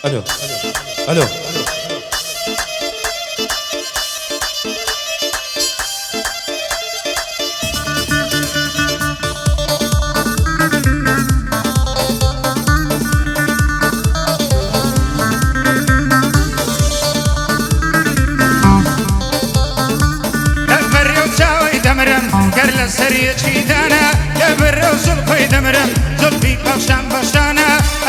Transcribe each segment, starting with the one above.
الو الو قرل سری چیدانه لبر و زلفی دمرم زلفی پشتم باشانه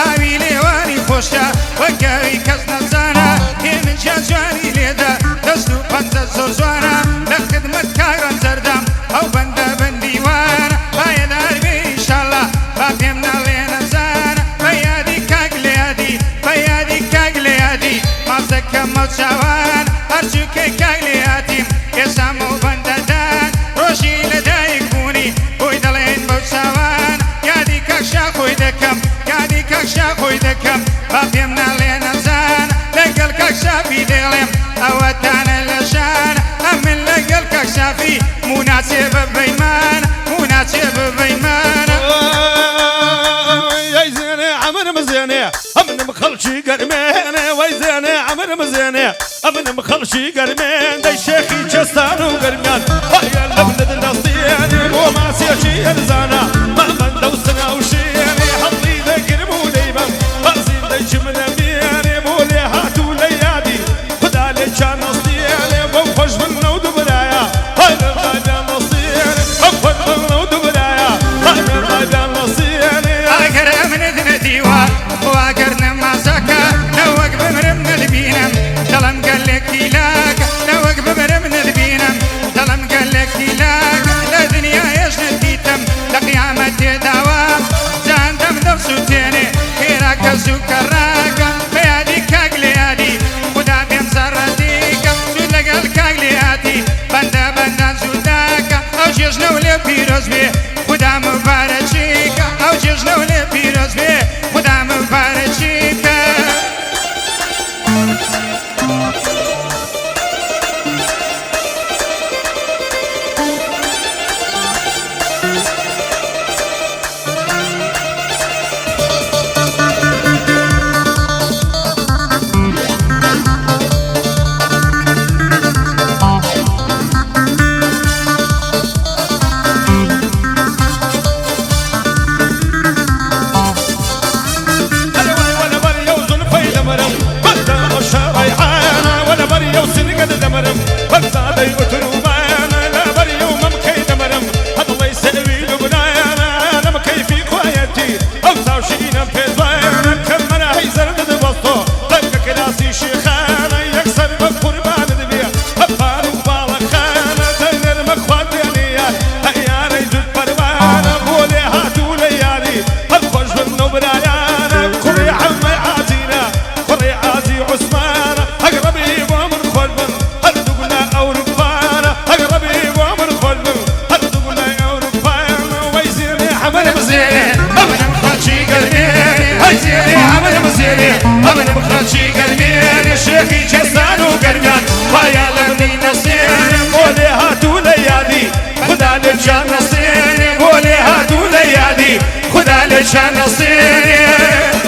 آوی لیوانی خوشا و گوی کس نزانه این جوانی لیده دست و پنزه زور زوانه لخدمت کاران زردم او بنده بندیوانه بایدار بی انشالله با پیم نالی نزانه بیادی کاگلیادی بیادی کاگلیادی مازدکم موچوان هرچو که کاگلیادیم یسامو بنده دان روشی لدایک بونی بوی دلین بوچوان یادی ککشا خوی دکم یادی ککشا خوی دکم با پیم نالی نزان لگل ککشا بی دلیم اوتانه لشان امن لگل ککشا فی مناسب بیمان مناسب بیمان يا زيني عمر مزيني امن مخلشي قرمين وي زيني عمر مزيني امن مخلشي قرمين داي شيخي جستان وقرميان هيا الابن النصياني وما سيشي الزانا ما من دوسنا وشيني حظي ذا قرمو ديما بازين داي جمنا بياني مولي هاتو ليادي خدا لي كان نصياني بوخش من نود برايا هاي الغاية نصياني افضل من نود برايا هاي الغاية نصياني واقرنا ما سكا نوق بمرم البينم دلم قال لك لاك نوق بمرم البينم دلم قال لك لاك لا دنيا ايش نديتم لقيامة دوام زان دم نفسه تاني كيراك سكراك بيادي كاغليادي خدا بين زرديك سود لقال كاغليادي بندا بندا سوداك او جيجنا ولا بيروز بيه خدا مبارشيك او جيجنا ولا بيروز بيه خدا مبارشيك امن بخلشي قلبي شيخي جسان وقرميان ويا لبني نصير مولي هاتو ليادي خدا للجان نصير قولي هاتو ليادي خدا للجان نصير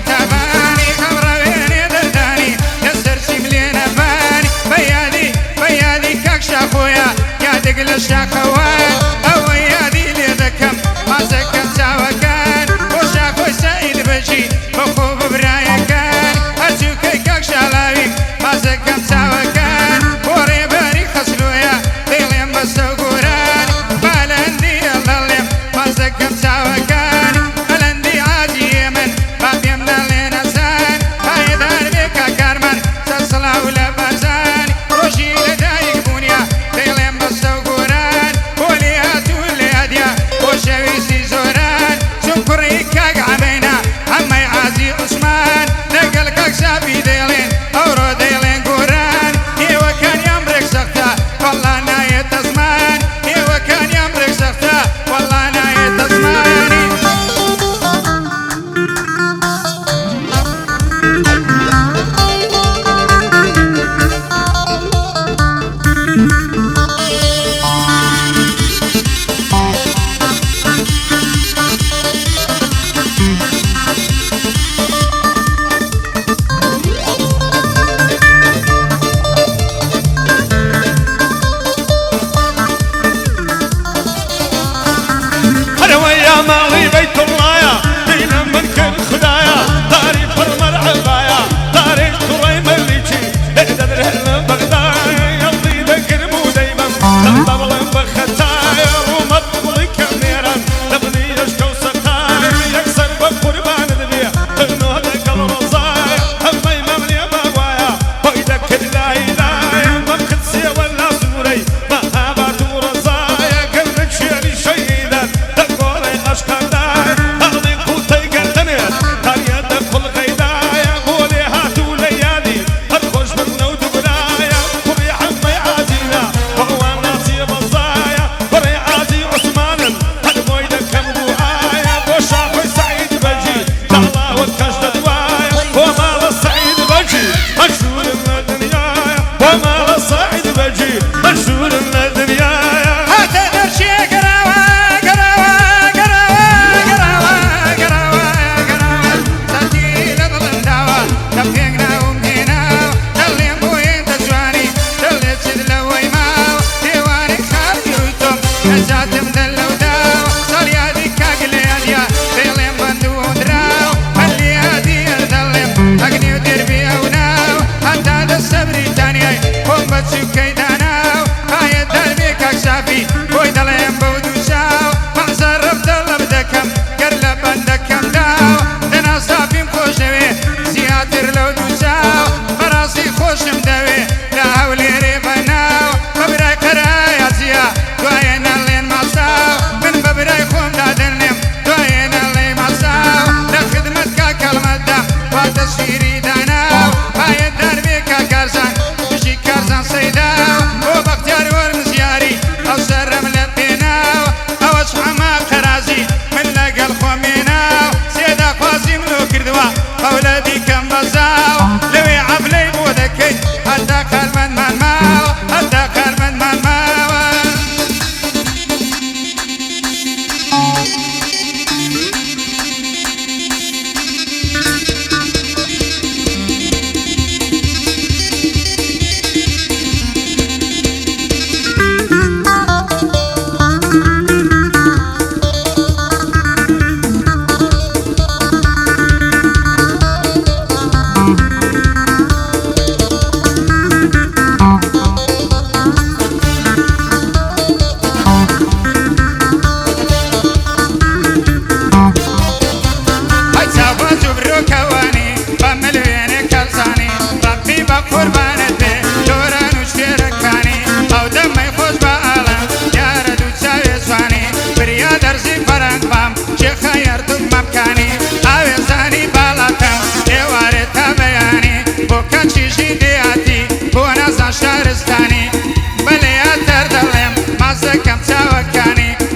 تاباني خبر ويني درداني يسر شملي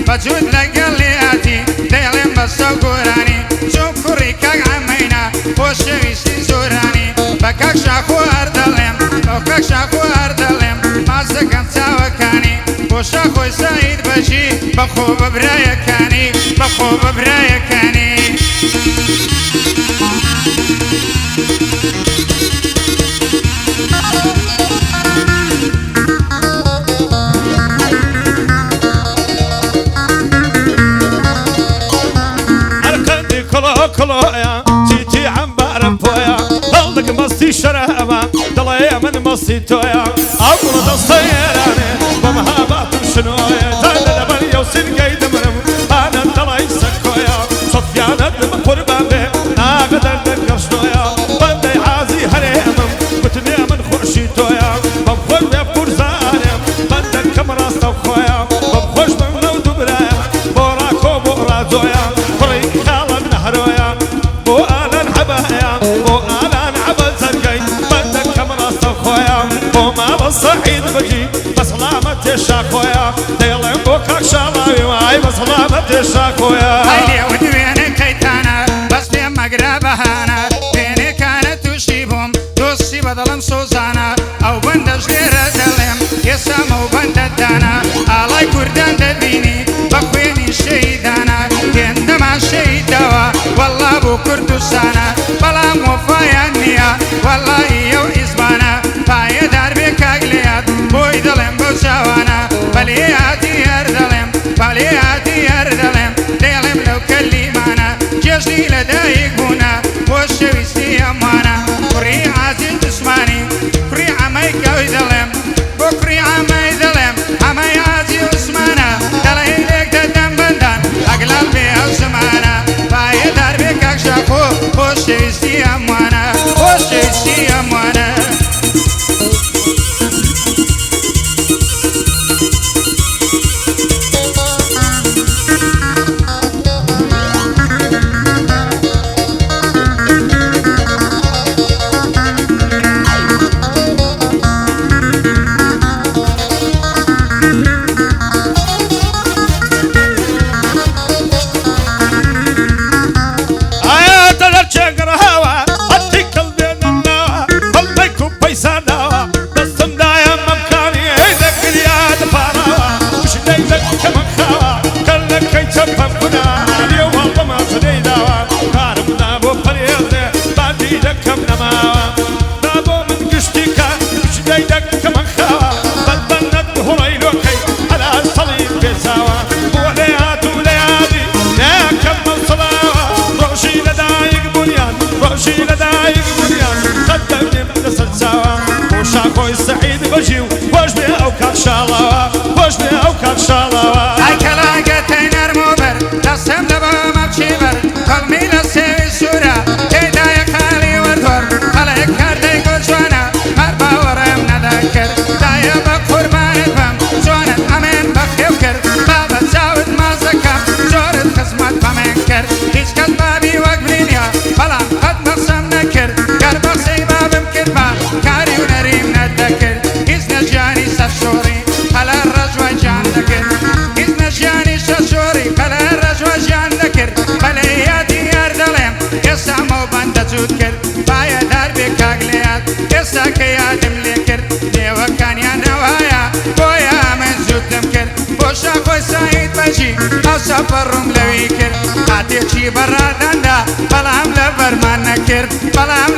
بەجود لەگەڵ لێهاتی دەیڵێم بەستە گۆرانی چۆن کوڕی کاک عەمەینا خۆشەویستی زۆرانی بە کاک شاخۆ هەر دەڵێم بەو کاک شاخۆ هەر دەڵێم ماز دەکەم چاوەکانی بۆ شاخۆی سەعید بەژی بەخۆ بە برایەکانی بەخۆ بە برایەکانی كلويا تيجي عمبارم بويا هلك مستي شرابا دليا من مستي تويا أول تصيراني بمهابات شنويا تانا لبنيا وسنقاي دمرم أنا دلي سكويا صفيانا دم قربابي ناقدر دنقر شنويا بندي عازي هريمم قتني من خورشي تويا بمخوش بيبكور زانم بندك كم راستو خويا بمخوش بمنو دبرايا بوراكو بورا زويا فري خالم نهرويا بو آلان عبايا بو آلان عبا زرقاي بندك كم راستو خويا بو ما بالصعيد بجي بسلامة الشاخويا ديلين بوكاك شالاوي واي بسلامة الشاخويا هايلي ودوينك كيتانا بس في مقربهانا بيني كانت تشيبهم دوسي بدلم سوزانا او بندش ليرة دلم يسامو بنددانا آلاي كردان دبيني بخويني شهيدانا يندما شهيدوا والله بو كردستانا بلا موفايا نيا والله يو إزبانا بايا داربي كاقليات بوي دلم بوشاوانا بلياتي يردلم بلياتي يردلم دلم لو كلمانا جشني لدايق بونا وشويستي أمانا كري عزيز جسماني كري عمي قوي دلم بكري عمي دلم عمي عزيز عثمانا دليلك ددن بندن أقلال بيها زمانا بايا داربي كاكشاكو وشويستي أمانا وشويستي أمانا سعيد بجيو واش بيه او كاك شالاوا واش بيه او كاك شالاوا اي كلاقتين ارموبر دستم لبا مبشيبر قلمي لسيوي سورا كيدا يخالي وردور خلق كردي قلشوانا مربا ورم ندكر دايا بقربان فم جوانت امين بخيوكر بابا زاود ما زكام جورت خزمت بمنكر هيش كز بابي وقبرينيا بلا قد مقسم نكر قربا سيبابم كربا كاري ونريم ندكر إذن جاني سفشوري خلا الرجوة جان ذكر إذن جاني سفشوري خلا الرجوة جان ذكر بلياتي يردلم يسا مو بند زود كر بايا دربي كاقليات يسا كيادم لكر ديوة كان يا نوايا بويا من زود دمكر بوشا خوي سعيد بجي او سفرهم لوي كر هاتي چي برادان دا بلام لبرمان نكر بلام